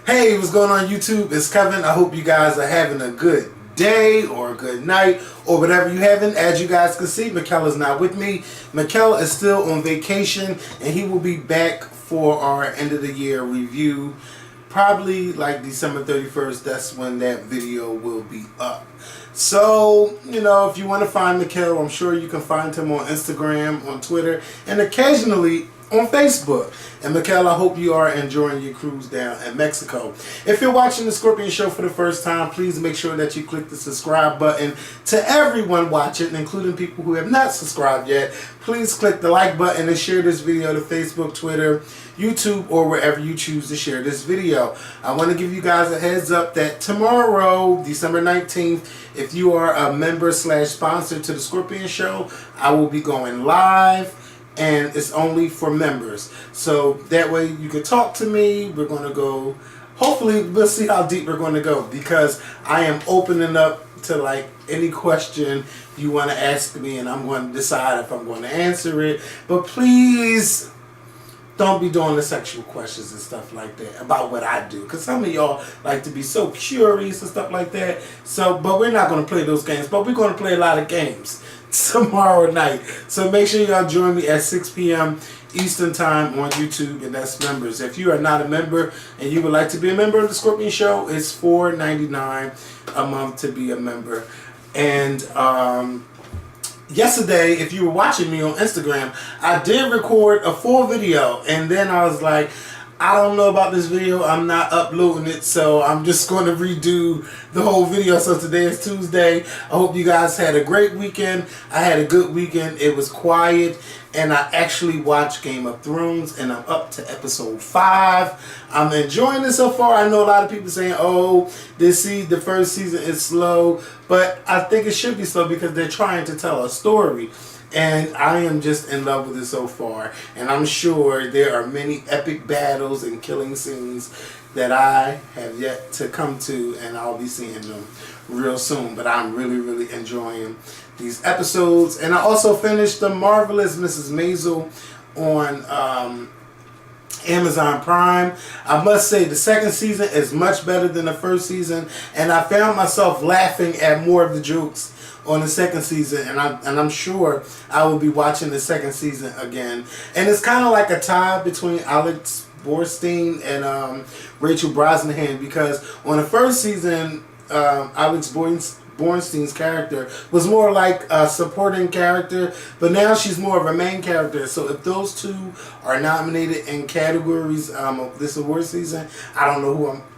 Hey, what's going on YouTube? It's Kevin. I hope you guys are having a good day or a good night or whatever you having. As you guys can see, Mikkel is not with me. Mikkel is still on vacation and he will be back for our end of the year review. Probably like December 31st, that's when that video will be up. So, you know, if you want to find Mikkel, I'm sure you can find him on Instagram, on Twitter, and occasionally on Facebook. And Mikkel, I hope you are enjoying your cruise down in Mexico. If you're watching the Skorpion show for the first time, please make sure that you click the subscribe button. To everyone watching, including people who have not subscribed yet, please click the like button and share this video to Facebook, Twitter, YouTube, or wherever you choose to share this video. I want to give you guys a heads up that tomorrow, December 19th, if you are a member / sponsor to the Skorpion show, I will be going live. And it's only for members. So that way you can talk to me. We're going to go, hopefully we'll see how deep we're going to go. Because I am opening up to like any question you want to ask me. And I'm going to decide if I'm going to answer it. But please don't be doing the sexual questions and stuff like that about what I do. Because some of y'all like to be so curious and stuff like that. So, but we're not going to play those games. But we're going to play a lot of games tomorrow night. So make sure y'all join me at 6 p.m. Eastern Time on YouTube, and that's members. If you are not a member and you would like to be a member of the Skorpion show, it's $4.99 a month to be a member. And yesterday, if you were watching me on Instagram, I did record a full video, and then I was like, I don't know about this video, I'm not uploading it, so I'm just going to redo the whole video. So today is Tuesday. I hope you guys had a great weekend. I had a good weekend. It was quiet, and I actually watched Game of Thrones, and I'm up to episode 5. I'm enjoying it so far. I know a lot of people saying, oh, the first season is slow, but I think it should be slow because they're trying to tell a story. And I am just in love with it so far. And I'm sure there are many epic battles and killing scenes that I have yet to come to, and I'll be seeing them real soon. But I'm really, really enjoying these episodes. And I also finished The Marvelous Mrs. Maisel on Amazon Prime. I must say the second season is much better than the first season, and I found myself laughing at more of the jokes on the second season, and I'm sure I will be watching the second season again. And it's kind of like a tie between Alex Borstein and Rachel Brosnahan, because on the first season, Alex Borstein's character was more like a supporting character, but now she's more of a main character. So if those two are nominated in categories of this award season, I don't know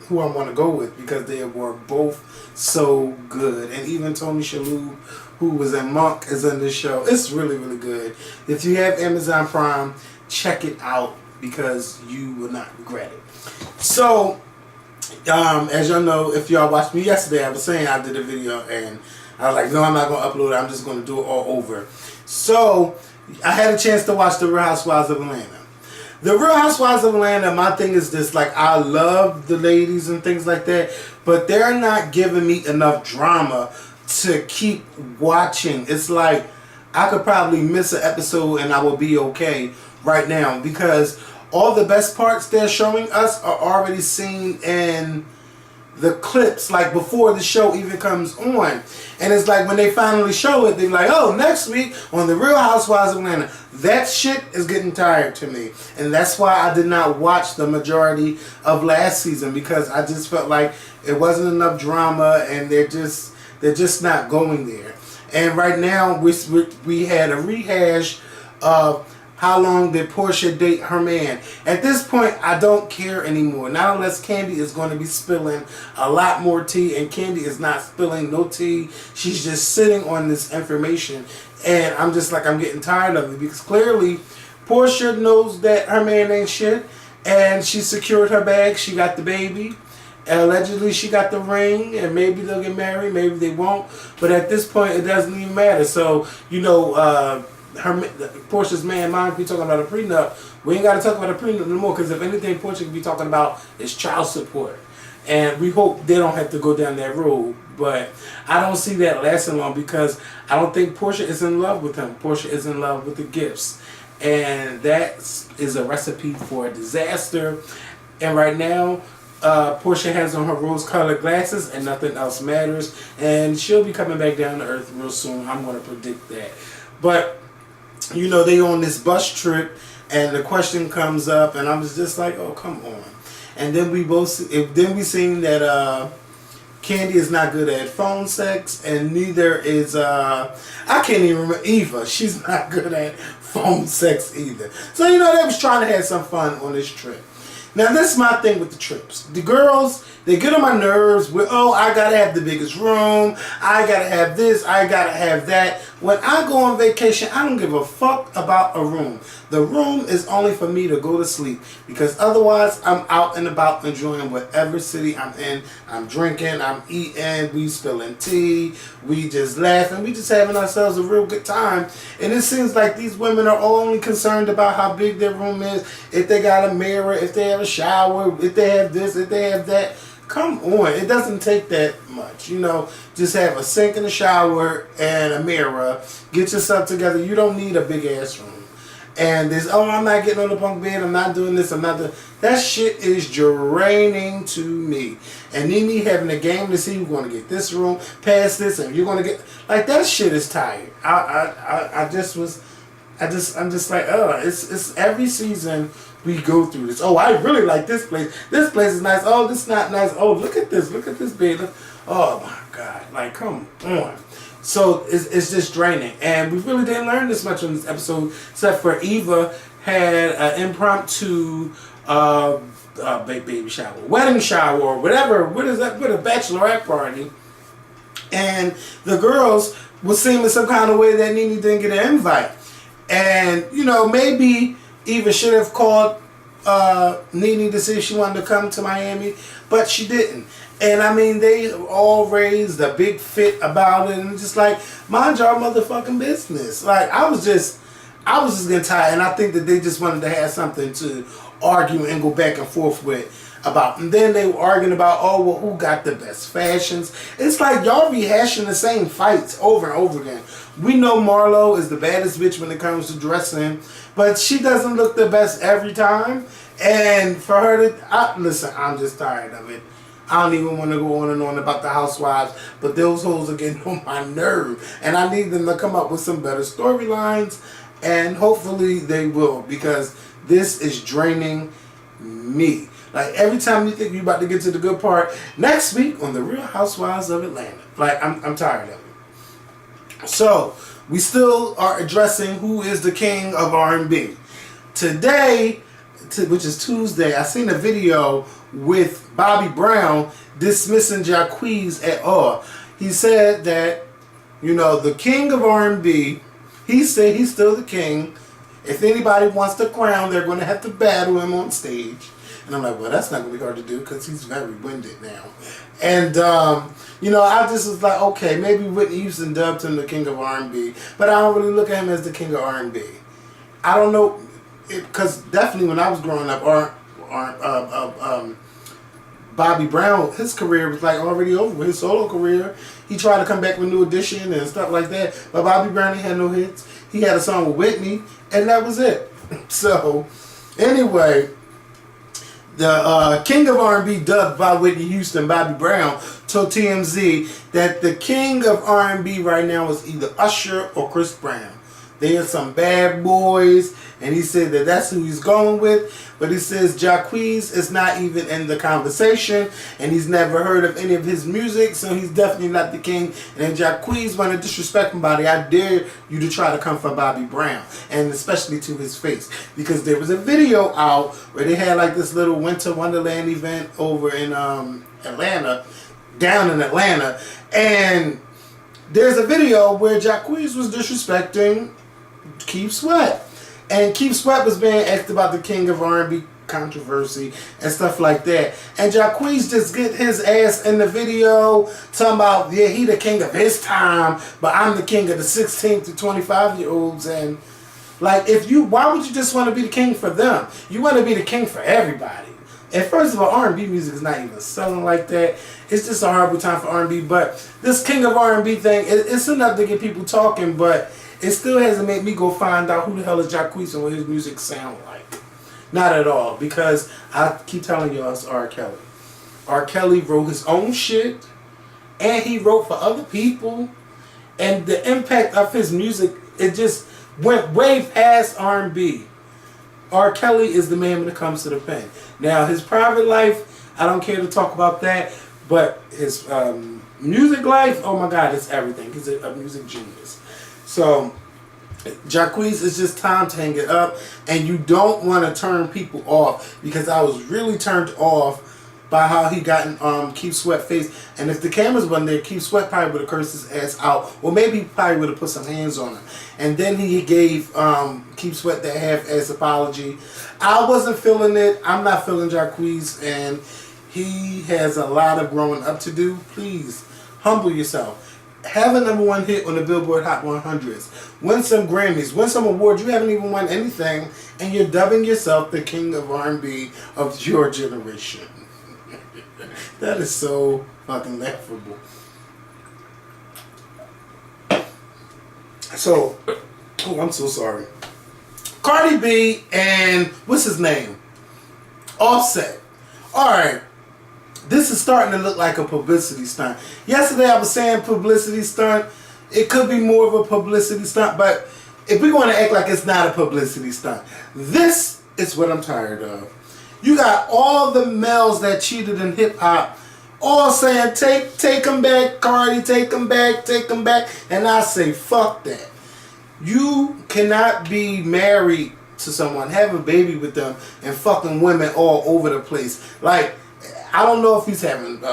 who I'm going to go with, because they were both so good. And even Tony Shalhoub, who was in Monk, is in this show. It's really, really good. If you have Amazon Prime, check it out, because you will not regret it. So as y'all know, if y'all watched me yesterday, I was saying I did a video and I was like, no, I'm not going to upload it. I'm just going to do it all over. So I had a chance to watch The Real Housewives of Atlanta. The Real Housewives of Atlanta, my thing is this, like, I love the ladies and things like that, but they're not giving me enough drama to keep watching. It's like I could probably miss an episode and I will be okay right now, because all the best parts they're showing us are already seen in the clips, like before the show even comes on. And it's like when they finally show it, they're like, oh, next week on The Real Housewives of Atlanta. That shit is getting tired to me. And that's why I did not watch the majority of last season, because I just felt like it wasn't enough drama and they're just not going there. And right now we had a rehash of how long did Portia date her man. At this point, I don't care anymore. Not unless Kandi is going to be spilling a lot more tea, and Kandi is not spilling no tea. She's just sitting on this information, and I'm just like, I'm getting tired of it, because clearly Portia knows that her man ain't shit, and she secured her bag. She got the baby. And allegedly she got the ring, and maybe they'll get married, maybe they won't. But at this point, it doesn't even matter. So, you know, Portia's man, mind if we talking about a prenup, we ain't got to talk about a prenup no more, because if anything, Portia could be talking about is child support. And we hope they don't have to go down that road. But I don't see that lasting long, because I don't think Portia is in love with him. Portia is in love with the gifts. And that is a recipe for a disaster. And right now, Portia has on her rose-colored glasses, and nothing else matters. And she'll be coming back down to earth real soon. I'm going to predict that. But you know, they on this bus trip, and the question comes up, and I was just like, oh, come on. And then we seen that Candy is not good at phone sex, and neither is I can't even remember Eva. She's not good at phone sex either. So you know, they was trying to have some fun on this trip. Now this is my thing with the trips. The girls, they get on my nerves with, oh, I gotta have the biggest room, I gotta have this, I gotta have that. When I go on vacation, I don't give a fuck about a room. The room is only for me to go to sleep, because otherwise I'm out and about enjoying whatever city I'm in. I'm drinking, I'm eating, we spilling tea, we just laughing, we just having ourselves a real good time. And it seems like these women are only concerned about how big their room is, if they got a mirror, if they have a shower, if they have this, if they have that. Come on, it doesn't take that much, you know. Just have a sink and a shower and a mirror. Get yourself together. You don't need a big ass room. And this, oh, I'm not getting on the bunk bed, I'm not doing this, I'm not doing... That shit is draining to me. And Nene having a game to see who's going to get this room, past this, and you're going to get... Like, that shit is tired. I'm just like, it's every season we go through this. Oh, I really like this place. This place is nice. Oh, this is not nice. Oh, look at this. Look at this bed. Oh my God. Like, come on. So it's just draining. And we really didn't learn this much on this episode, except for Eva had an impromptu baby shower, wedding shower, or whatever. What is that? What, a bachelorette party. And the girls were seeming some kind of way that Nene didn't get an invite. And, you know, maybe Eva should have called Nene to see if she wanted to come to Miami, but she didn't. And I mean, they all raised a big fit about it, and just like, mind your motherfucking business. Like, I was just getting tired, and I think that they just wanted to have something to argue and go back and forth with about. And then they were arguing about, oh, well, who got the best fashions? It's like y'all rehashing the same fights over and over again. We know Marlo is the baddest bitch when it comes to dressing, but she doesn't look the best every time. And for her to... listen, I'm just tired of it. I don't even want to go on and on about the housewives, but those hoes are getting on my nerve. And I need them to come up with some better storylines, and hopefully they will, because this is draining me. Like, every time you think you're about to get to the good part, next week on The Real Housewives of Atlanta. Like, I'm tired of it. So, we still are addressing who is the king of R&B. Today, which is Tuesday, I seen a video with Bobby Brown dismissing Jacquees et al. He said that, you know, the king of R&B, he said he's still the king. If anybody wants the crown, they're going to have to battle him on stage. And I'm like, well, that's not going to be hard to do, because he's very winded now. And, you know, I just was like, okay, maybe Whitney Houston dubbed him the king of R&B, but I don't really look at him as the king of R&B. I don't know, because definitely when I was growing up, Bobby Brown, his career was like already over with his solo career. He tried to come back with New Edition and stuff like that, but Bobby Brown, he had no hits. He had a song with Whitney, and that was it. So, anyway, the king of R&B, dubbed by Whitney Houston, Bobby Brown, told TMZ that the king of R&B right now is either Usher or Chris Brown. They are some bad boys, and he said that that's who he's going with. But he says Jacquees is not even in the conversation, and he's never heard of any of his music, so he's definitely not the king. And if Jacquees want to disrespect somebody, I dare you to try to come for Bobby Brown, and especially to his face. Because there was a video out where they had like this little Winter Wonderland event over in Atlanta, down in Atlanta, and there's a video where Jacquees was disrespecting Keith Sweat. And Keith Sweat was being asked about the king of R&B controversy and stuff like that. And Jacquees just get his ass in the video talking about, yeah, he the king of his time, but I'm the king of the 16 to 25-year-olds. And like, why would you just want to be the king for them? You want to be the king for everybody. And first of all, R&B music is not even selling like that. It's just a horrible time for R&B. But this king of R&B thing, it's enough to get people talking, but it still hasn't made me go find out who the hell is Jacquees and what his music sound like. Not at all, because I keep telling y'all it's R. Kelly. R. Kelly wrote his own shit, and he wrote for other people, and the impact of his music, it just went way past R&B. R. Kelly is the man when it comes to the pen. Now, his private life, I don't care to talk about that, but his music life, oh my God, it's everything. He's a music genius. So, Jacquees, it's just time to hang it up, and you don't want to turn people off, because I was really turned off by how he got in Keith Sweat's face. And if the cameras wasn't there, Keith Sweat probably would have cursed his ass out, or maybe he probably would have put some hands on him. And then he gave Keith Sweat that half-ass apology. I wasn't feeling it. I'm not feeling Jacquees, and he has a lot of growing up to do. Please, humble yourself. Have a #1 hit on the Billboard Hot 100s. Win some Grammys. Win some awards. You haven't even won anything, and you're dubbing yourself the king of R&B of your generation. That is so fucking laughable. So, oh, I'm so sorry. Cardi B and what's his name? Offset. Alright. This is starting to look like a publicity stunt. Yesterday I was saying publicity stunt. It could be more of a publicity stunt, but if we're going to act like it's not a publicity stunt, this is what I'm tired of. You got all the males that cheated in hip-hop all saying, take them back, Cardi, take them back, take them back. And I say, fuck that. You cannot be married to someone, have a baby with them, and fucking women all over the place. Like, I don't know if he's having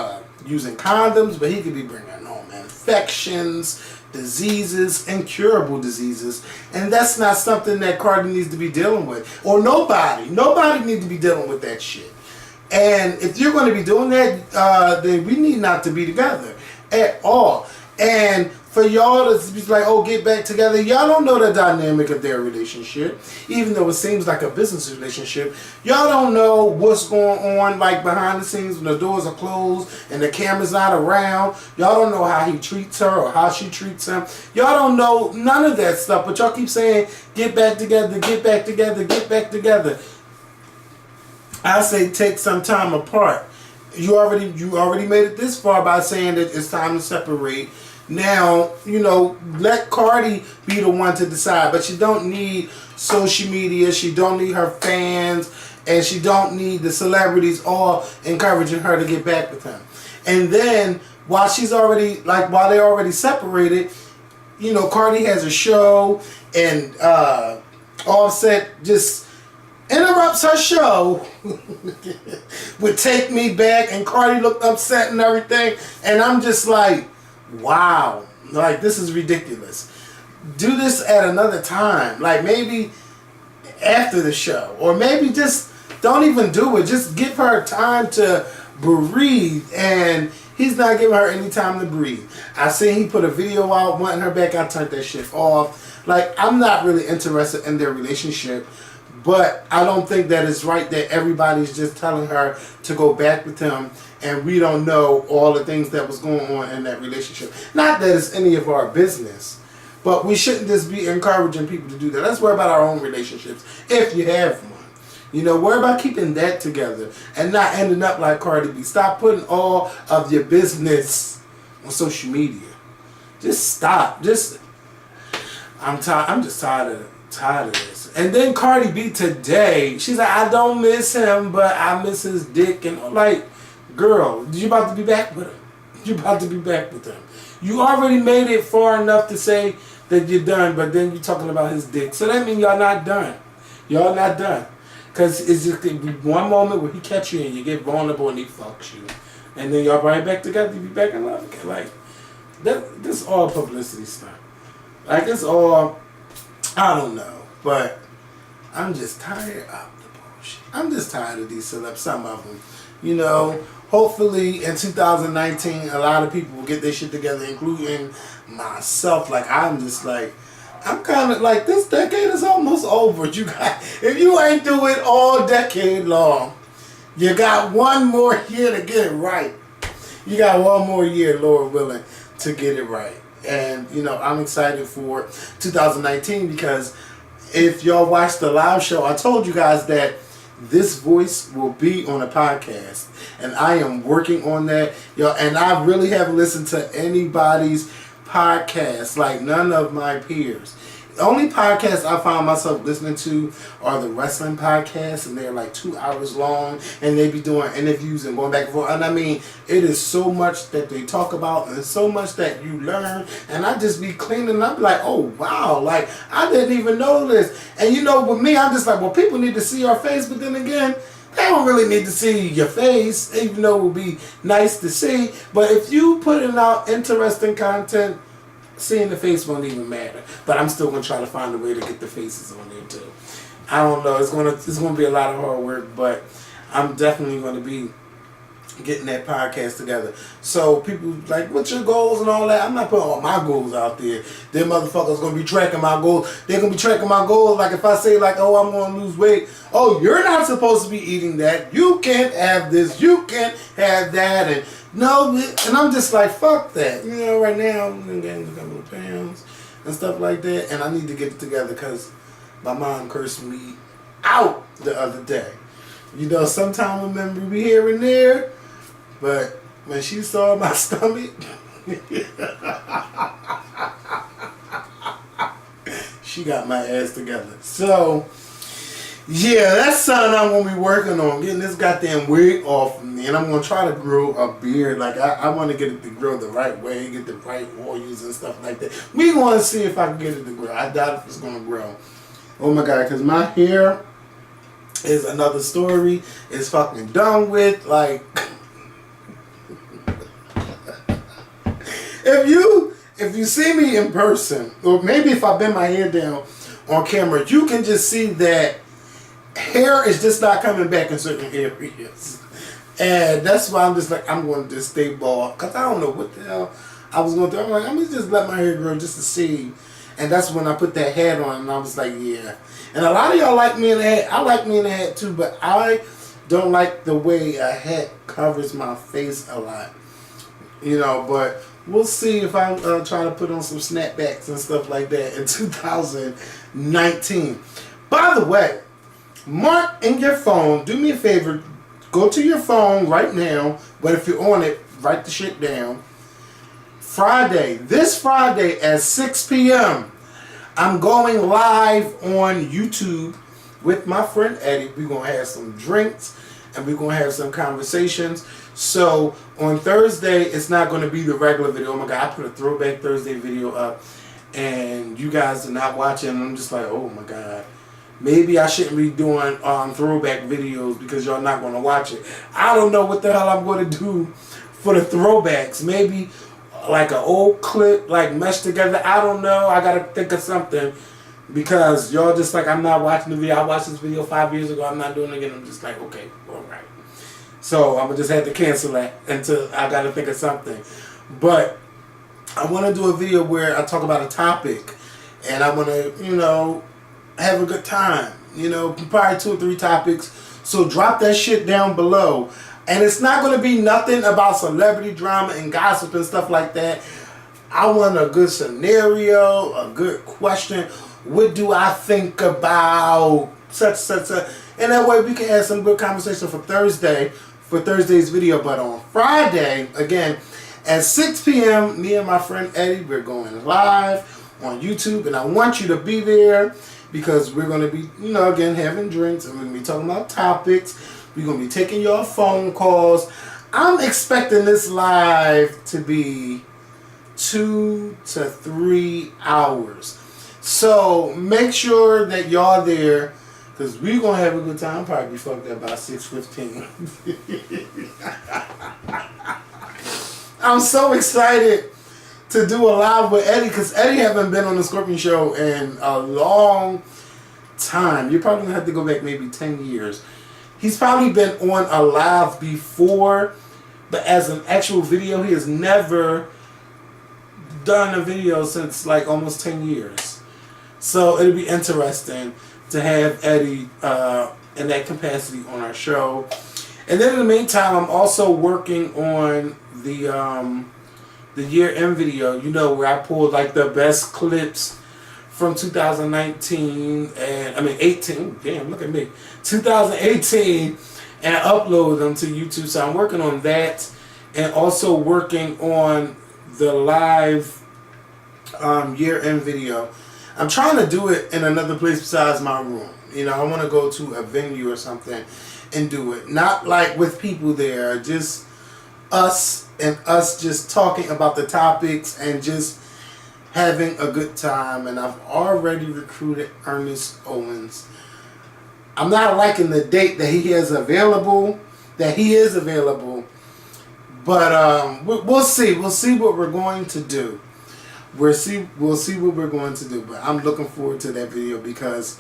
using condoms, but he could be bringing home infections, diseases, incurable diseases, and that's not something that Cardi needs to be dealing with, or nobody needs to be dealing with that shit. And if you're going to be doing that, then we need not to be together at all. And for y'all to be like, oh, get back together, y'all don't know the dynamic of their relationship, even though it seems like a business relationship. Y'all don't know what's going on, like, behind the scenes when the doors are closed and the camera's not around. Y'all don't know how he treats her or how she treats him. Y'all don't know none of that stuff, but y'all keep saying, get back together, get back together, get back together. I say take some time apart. You already made it this far by saying that it's time to separate. Now, you know, let Cardi be the one to decide, but she don't need social media, she don't need her fans, and she don't need the celebrities all encouraging her to get back with him. And then, while they're already separated, you know, Cardi has a show, and Offset just interrupts her show with Take Me Back, and Cardi looked upset and everything, and I'm just like, wow, like, this is ridiculous. Do this at another time, like maybe after the show, or maybe just don't even do it. Just give her time to breathe, and he's not giving her any time to breathe. I seen he put a video out wanting her back. I turned that shit off. Like, I'm not really interested in their relationship, but I don't think that it's right that everybody's just telling her to go back with him, and we don't know all the things that was going on in that relationship. Not that it's any of our business, but we shouldn't just be encouraging people to do that. Let's worry about our own relationships, if you have one. You know, worry about keeping that together and not ending up like Cardi B. Stop putting all of your business on social media. Just stop. I'm just tired of this. And then Cardi B today, she's like, I don't miss him, but I miss his dick. And I'm like, girl, you about to be back with him. You about to be back with him. You already made it far enough to say that you're done, but then you're talking about his dick. So that means y'all not done. Y'all not done. Because it's just one moment where he catch you and you get vulnerable and he fucks you. And then y'all right back together, you be back in love again. Like, this all publicity stuff. Like, it's all, I don't know. But I'm just tired of the bullshit. I'm just tired of these celebs, some of them. You know, hopefully in 2019, a lot of people will get their shit together, including myself. Like, I'm just like, I'm kind of like, this decade is almost over. If you ain't do it all decade long, you got one more year to get it right. You got one more year, Lord willing, to get it right. And, you know, I'm excited for 2019 because if y'all watched the live show, I told you guys that this voice will be on a podcast, and I am working on that, y'all. And I really haven't listened to anybody's podcast, like none of my peers. The only podcasts I found myself listening to are the wrestling podcasts, and they're like 2 hours long, and they be doing interviews and going back and forth. And I mean, it is so much that they talk about, and so much that you learn. And I just be cleaning, and I be like, oh wow, like I didn't even know this. And you know, with me, I'm just like, well, people need to see our face, but then again, they don't really need to see your face, even though it would be nice to see. But if you putting out interesting content, seeing the face won't even matter. But I'm still gonna try to find a way to get the faces on there too. I don't know. It's gonna be a lot of hard work, but I'm definitely gonna be getting that podcast together. So people like, what's your goals and all that? I'm not putting all my goals out there. Them motherfuckers gonna be tracking my goals. They're gonna be tracking my goals. Like if I say like, oh, I'm gonna lose weight. Oh, you're not supposed to be eating that. You can't have this. You can't have that. And no, and I'm just like, fuck that. You know, right now I'm getting a couple of pounds and stuff like that, and I need to get it together because my mom cursed me out the other day. You know, sometimes a memory be here and there, but when she saw my stomach, she got my ass together. So, yeah, that's something I'm going to be working on, getting this goddamn wig off of me. And I'm going to try to grow a beard. Like, I want to get it to grow the right way, get the right oils and stuff like that. We going to see if I can get it to grow. I doubt if it's going to grow. Oh, my God, because my hair is another story. It's fucking done with. Like, if you see me in person, or maybe if I bend my hair down on camera, you can just see that hair is just not coming back in certain areas. And that's why I'm just like, I'm going to just stay bald. Because I don't know what the hell I was going to do. I'm like, I'm going to just let my hair grow just to see. And that's when I put that hat on, and I was like, yeah. And a lot of y'all like me in the hat. I like me in the hat too, but I don't like the way a hat covers my face a lot. You know, but we'll see if I try to put on some snapbacks and stuff like that in 2019. By the way, mark in your phone, do me a favor, go to your phone right now, but if you're on it, write the shit down. This Friday at 6 p.m., I'm going live on YouTube with my friend Eddie. We're going to have some drinks and we're going to have some conversations. So on Thursday, it's not going to be the regular video. Oh my God, I put a Throwback Thursday video up and you guys are not watching. I'm just like, oh my God. Maybe I shouldn't be doing throwback videos because y'all not going to watch it. I don't know what the hell I'm going to do for the throwbacks. Maybe like an old clip, like meshed together. I don't know. I got to think of something because y'all just like, I'm not watching the video. I watched this video 5 years ago. I'm not doing it again. I'm just like, okay, all right. So I'm going to just have to cancel that until I got to think of something. But I want to do a video where I talk about a topic and I want to, you know, have a good time. You know, probably 2 or 3 topics. So drop that shit down below. And it's not going to be nothing about celebrity drama and gossip and stuff like that. I want a good scenario, a good question. What do I think about such. And that way we can have some good conversation for Thursday's video. But on Friday, again, at 6 p.m., me and my friend Eddie, we're going live on YouTube. And I want you to be there because we're going to be, you know, again, having drinks. And we're going to be talking about topics. We're going to be taking your phone calls. I'm expecting this live to be 2 to 3 hours. So make sure that y'all there because we're going to have a good time. Probably be fucked up by 6:15. I'm so excited to do a live with Eddie because Eddie haven't been on the Skorpion show in a long time. You're probably going to have to go back maybe 10 years. He's probably been on a live before, but as an actual video, he has never done a video since like almost 10 years. So it'll be interesting to have Eddie in that capacity on our show. And then in the meantime, I'm also working on the year-end video, you know, where I pulled like the best clips from 2019 and 18. Damn, look at me. 2018, and upload them to YouTube. So I'm working on that, and also working on the live year-end video. I'm trying to do it in another place besides my room. You know, I want to go to a venue or something and do it. Not like with people there, just us and us just talking about the topics and just having a good time. And I've already recruited Ernest Owens. I'm not liking the date that he is available, but we'll see. We'll see what we're going to do. We'll see what we're going to do. But I'm looking forward to that video because,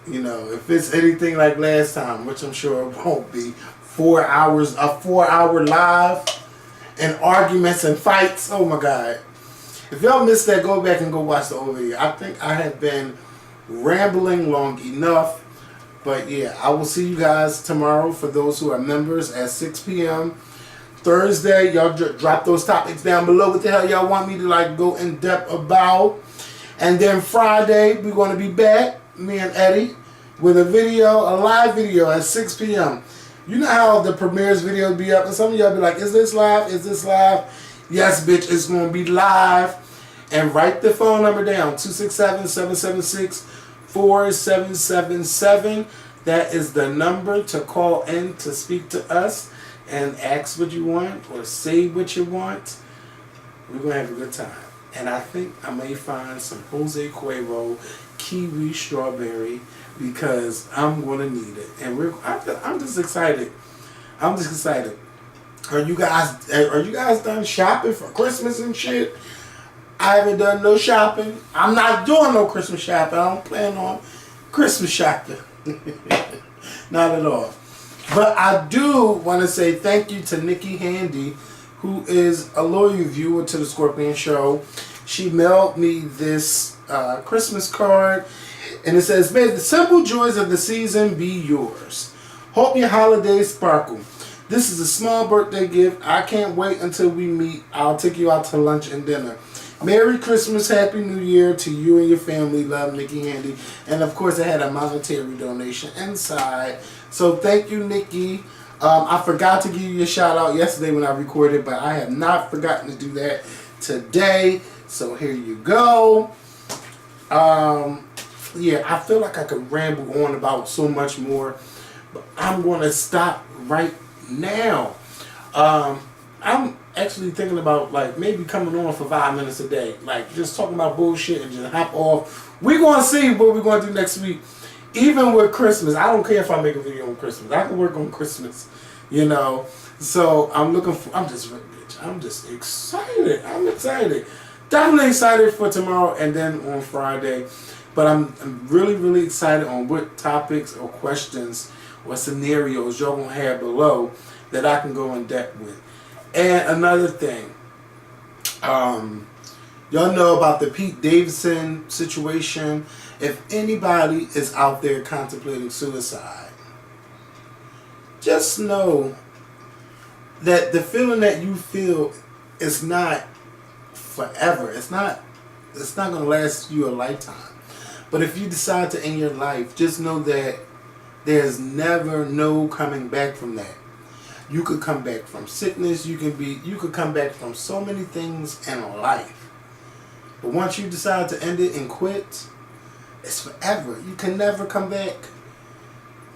you know, if it's anything like last time, which I'm sure it won't be, 4 hours, a 4-hour live, and arguments and fights. Oh my God. If y'all missed that, go back and go watch the old video. I think I have been rambling long enough. But yeah, I will see you guys tomorrow for those who are members at 6 p.m. Thursday, y'all drop those topics down below. What the hell y'all want me to like go in depth about? And then Friday, we're going to be back, me and Eddie, with a live video at 6 p.m. You know how the premieres video be up, and some of y'all be like, is this live? Is this live? Yes, bitch, it's going to be live. And write the phone number down, 267-776-4777. That is the number to call in to speak to us and ask what you want or say what you want. We're going to have a good time. And I think I may find some Jose Cuervo kiwi strawberry because I'm going to need it. And I'm just excited. I'm just excited. Are you guys done shopping for Christmas and shit? I haven't done no shopping. I'm not doing no Christmas shopping. I don't plan on Christmas shopping. Not at all. But I do want to say thank you to Nikki Handy, who is a loyal viewer to the Skorpion Show. She mailed me this Christmas card, and it says, "May the simple joys of the season be yours. Hope your holidays sparkle. This is a small birthday gift. I can't wait until we meet. I'll take you out to lunch and dinner. Merry Christmas, Happy New Year to you and your family. Love, Nikki Handy." And of course, I had a monetary donation inside. So thank you, Nikki. I forgot to give you a shout out yesterday when I recorded, but I have not forgotten to do that today. So here you go. Yeah, I feel like I could ramble on about so much more, but I'm going to stop right now. I'm actually thinking about like maybe coming on for 5 minutes a day, like just talking about bullshit and just hop off. We're going to see what we're going to do next week. Even with Christmas, I don't care if I make a video on Christmas. I can work on Christmas, you know. So I'm just excited. I'm excited. Definitely excited for tomorrow and then on Friday. But I'm really, really excited on what topics or questions or scenarios y'all gonna have below that I can go in depth with. And another thing, y'all know about the Pete Davidson situation. If anybody is out there contemplating suicide, just know that the feeling that you feel is not forever. It's not going to last you a lifetime. But if you decide to end your life, just know that there's never no coming back from that. You could come back from sickness. You could come back from so many things in life. But once you decide to end it and quit, it's forever. You can never come back.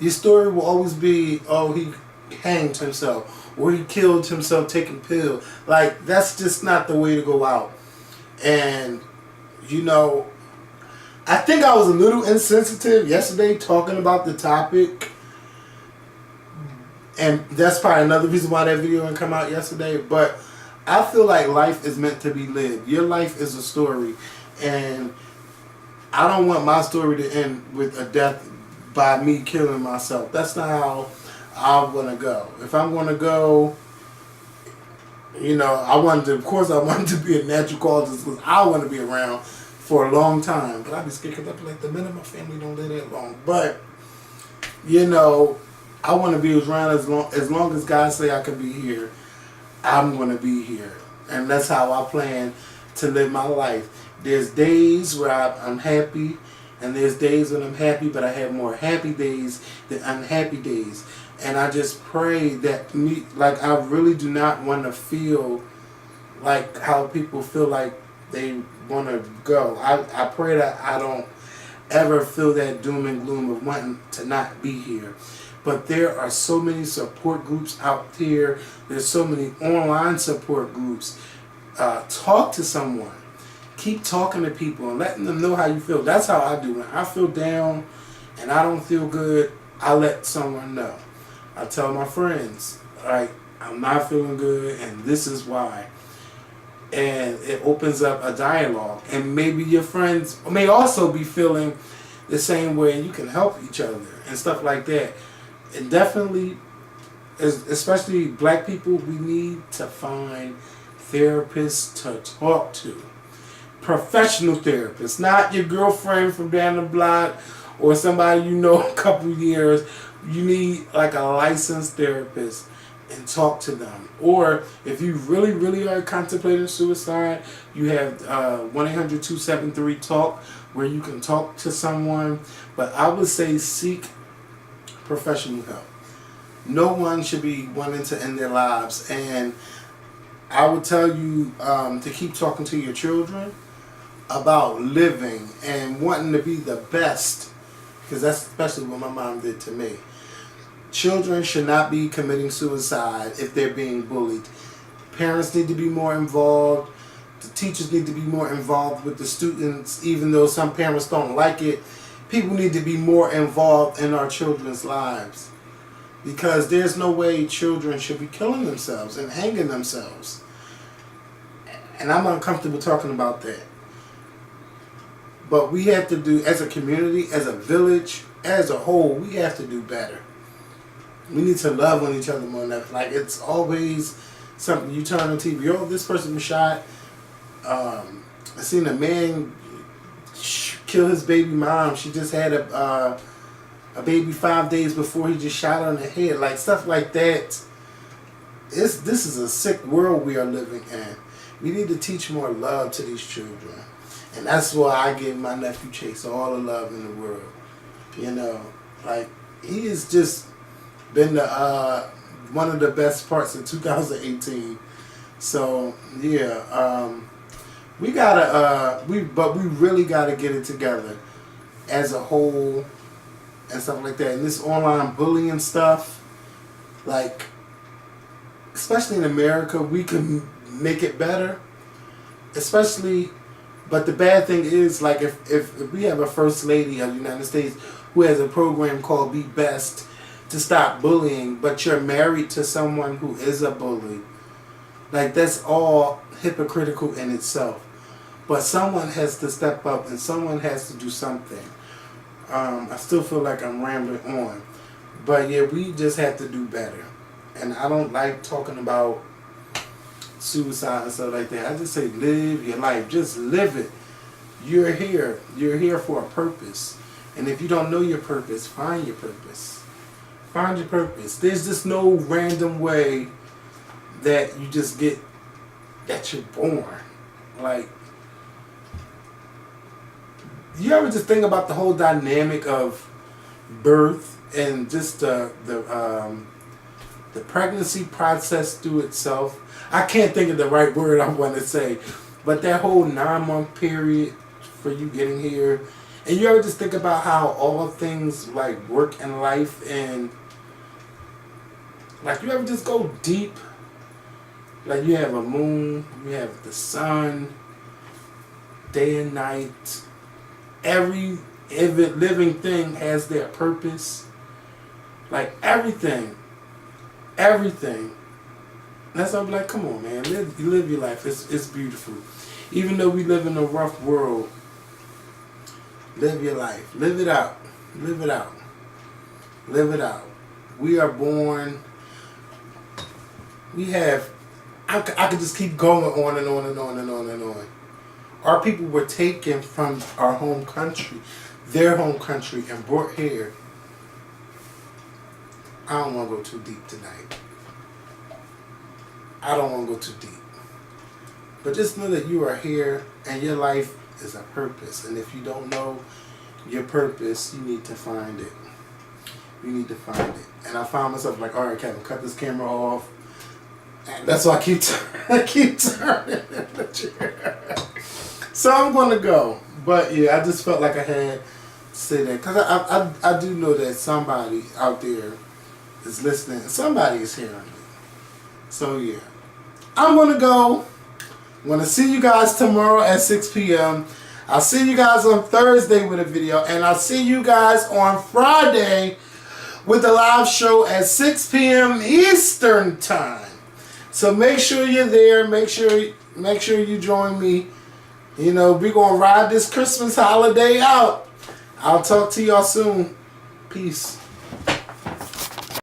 Your story will always be, oh, he hanged himself, or he killed himself taking pills. Like, that's just not the way to go out. And, you know, I think I was a little insensitive yesterday talking about the topic. And that's probably another reason why that video didn't come out yesterday. But I feel like life is meant to be lived. Your life is a story. And I don't want my story to end with a death by me killing myself. That's not how I want to go. If I'm going to go, you know, I wanted to be a natural causes because I want to be around for a long time. But I'd be scared because I'd be like, the men of my family don't live that long. But, you know, I want to be around as long as God say I can be here. I'm going to be here. And that's how I plan to live my life. There's days where I'm happy, and there's days when I'm happy, but I have more happy days than unhappy days. And I just pray that I really do not want to feel like how people feel like they want to go. I pray that I don't ever feel that doom and gloom of wanting to not be here. But there are so many support groups out here. There's so many online support groups. Talk to someone. Keep talking to people and letting them know how you feel. That's how I do. When I feel down and I don't feel good, I let someone know. I tell my friends, like, I'm not feeling good and this is why. And it opens up a dialogue. And maybe your friends may also be feeling the same way, and you can help each other and stuff like that. And definitely, especially black people, we need to find therapists to talk to. Professional therapists, not your girlfriend from down the block or somebody you know a couple years. You need like a licensed therapist and talk to them. Or if you really, really are contemplating suicide, you have 1-800-273-TALK where you can talk to someone. But I would say seek professional help. No one should be wanting to end their lives. And I would tell you to keep talking to your children about living and wanting to be the best, because that's especially what my mom did to me. Children should not be committing suicide if they're being bullied. Parents need to be more involved. The teachers need to be more involved with the students, even though some parents don't like it. People need to be more involved in our children's lives, because there's no way children should be killing themselves and hanging themselves. And I'm uncomfortable talking about that. But we have to do, as a community, as a village, as a whole, we have to do better. We need to love on each other more than that. Like, it's always something. You turn on TV, oh, this person was shot. I seen a man kill his baby mom. She just had a baby 5 days before he just shot her in the head. Like, stuff like that. This is a sick world we are living in. We need to teach more love to these children. And that's why I give my nephew Chase all the love in the world. You know, like, he has just been the one of the best parts of 2018. So yeah, we really gotta get it together as a whole and stuff like that. And this online bullying stuff, like, especially in America, we can make it better. Especially, but the bad thing is, like, if we have a first lady of the United States who has a program called Be Best to stop bullying, but you're married to someone who is a bully, like, that's all hypocritical in itself. But someone has to step up and someone has to do something. I still feel like I'm rambling on, but yeah, we just have to do better. And I don't like talking about suicide and stuff like that. I just say live your life. Just live it. You're here. You're here for a purpose. And if you don't know your purpose, find your purpose. Find your purpose. There's just no random way that you just get that you're born. Like, you ever just think about the whole dynamic of birth and just the pregnancy process through itself? I can't think of the right word I want to say, but that whole 9-month period for you getting here. And you ever just think about how all things like work in life, and like, you ever just go deep? Like, you have a moon, you have the sun, day and night. Every living thing has their purpose. Like, everything. That's why I'm like, come on, man, live your life. It's beautiful. Even though we live in a rough world, live your life. Live it out. Live it out. Live it out. We are born. We have. I could just keep going on and on and on and on and on. Our people were taken from our home country, their home country, and brought here. I don't want to go too deep tonight. I don't want to go too deep. But just know that you are here and your life is a purpose. And if you don't know your purpose, you need to find it. You need to find it. And I found myself like, all right, Kevin, cut this camera off. And that's why I keep turning the chair. So I'm going to go. But yeah, I just felt like I had to say that. Because I do know that somebody out there is listening. Somebody is hearing me. So yeah. I'm going to go. I'm going to see you guys tomorrow at 6 p.m. I'll see you guys on Thursday with a video. And I'll see you guys on Friday with the live show at 6 p.m. Eastern Time. So make sure you're there. Make sure you join me. You know, we're going to ride this Christmas holiday out. I'll talk to y'all soon. Peace.